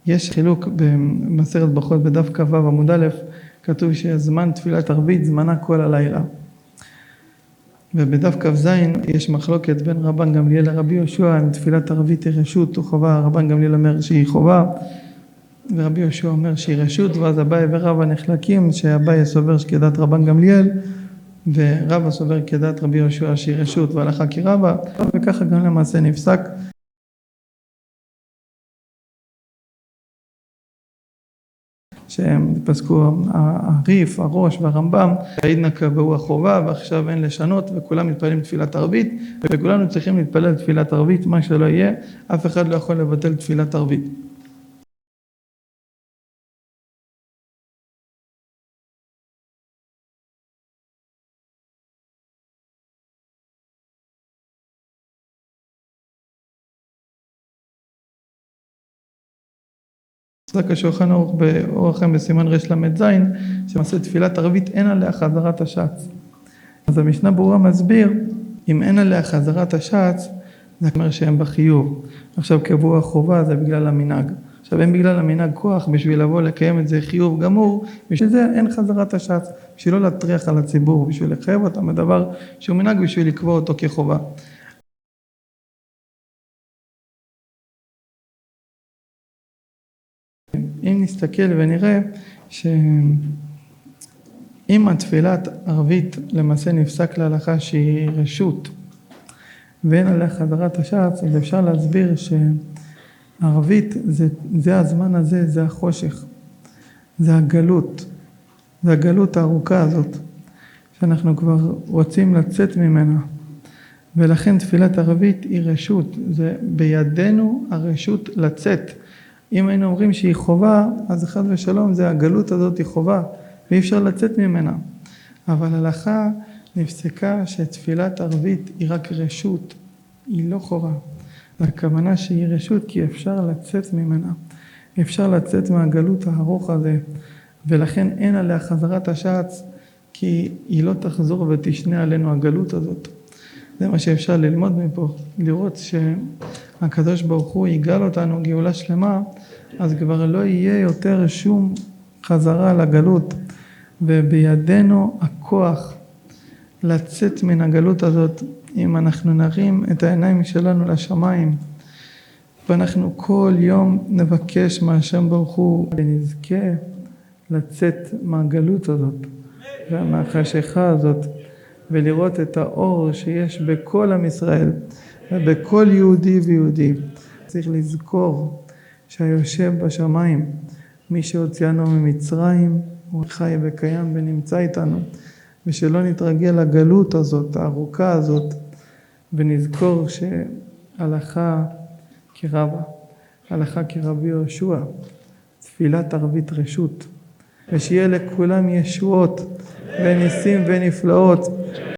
יש חילוק במסכת ברכות בדף כ"ו עמוד א', כתוב שזמן תפילת ערבית זמנה כל הלילה. ובדף כ"ז יש מחלוקת בין רבן גמליאל לרבי יהושע אם תפילת ערבית היא רשות או חובה. רבן גמליאל אומר שהיא חובה ורבי יהושע אומר שהיא רשות, ואז אביי ורבא נחלקים, שאביי סובר שכדת רבן גמליאל ורבא סובר כדת רבי יהושע שהיא רשות והלכה כרבא, וככה גם למעשה נפסק. שהם פסקו הריף, הראש והרמב"ם, העידנא קבעו החובה ועכשיו אין לשנות וכולם מתפללים תפילת ערבית, וכולנו צריכים להתפלל תפילת ערבית, מה שלא יהיה, אף אחד לא יכול לבטל תפילת ערבית. פסק השולחן ערוך באור החיים בסימן רל"ז, שמעשה תפילת ערבית אין עליה חזרת השץ. אז המשנה ברורה מסביר, אם אין עליה חזרת השץ, זה אומר שהם בחיוב. עכשיו קבוע החובה זה בגלל המנהג. עכשיו אין בגלל המנהג כוח בשביל לבוא לקיים את זה חיוב גמור, בשביל זה אין חזרת השץ, בשביל לא להטריח על הציבור, בשביל לחייב אותם בדבר שהוא מנהג בשביל לקבוע אותו כחובה. אם נסתכל ונראה שאם התפילת ערבית למעשה נפסק להלכה שהיא רשות ואין עליה חזרת השץ, אז אפשר להסביר שערבית זה הזמן הזה, זה החושך, זה הגלות, זה הגלות הארוכה הזאת שאנחנו כבר רוצים לצאת ממנה, ולכן תפילת ערבית היא רשות, זה בידינו הרשות לצאת. אם היינו אומרים שהיא חובה, אז חס ושלום זה הגלות הזאת היא חובה ואי אפשר לצאת ממנה. אבל הלכה נפסקה שתפילת ערבית היא רק רשות, היא לא חובה. הכוונה שהיא רשות כי אפשר לצאת ממנה, אפשר לצאת מהגלות הארוך הזה, ולכן אין עליה חזרת השץ, כי היא לא תחזור ותשנה עלינו הגלות הזאת. זה מה שאפשר ללמוד מפה, לראות שהקדוש ברוך הוא יגאל אותנו גאולה שלמה, אז כבר לא יהיה יותר שום חזרה לגלות, ובידינו הכוח לצאת מן הגלות הזאת, אם אנחנו נרים את העיניים שלנו לשמיים, ואנחנו כל יום נבקש מהשם ברוך הוא, ונזכה לצאת מהגלות הזאת, ומהחשיכה הזאת, ולראות את האור שיש בכל עם ישראל, ובכל יהודי ויהודי. צריך לזכור שהיושב בשמיים, מי שהוציאנו ממצרים, הוא חי וקיים ונמצא איתנו, ושלא נתרגל לגלות הזאת, הארוכה הזאת, ונזכור שהלכה כרבא, הלכה כרבי יהושע, תפילת ערבית רשות, ושיהיה לכולם ישועות וניסים ונפלאות,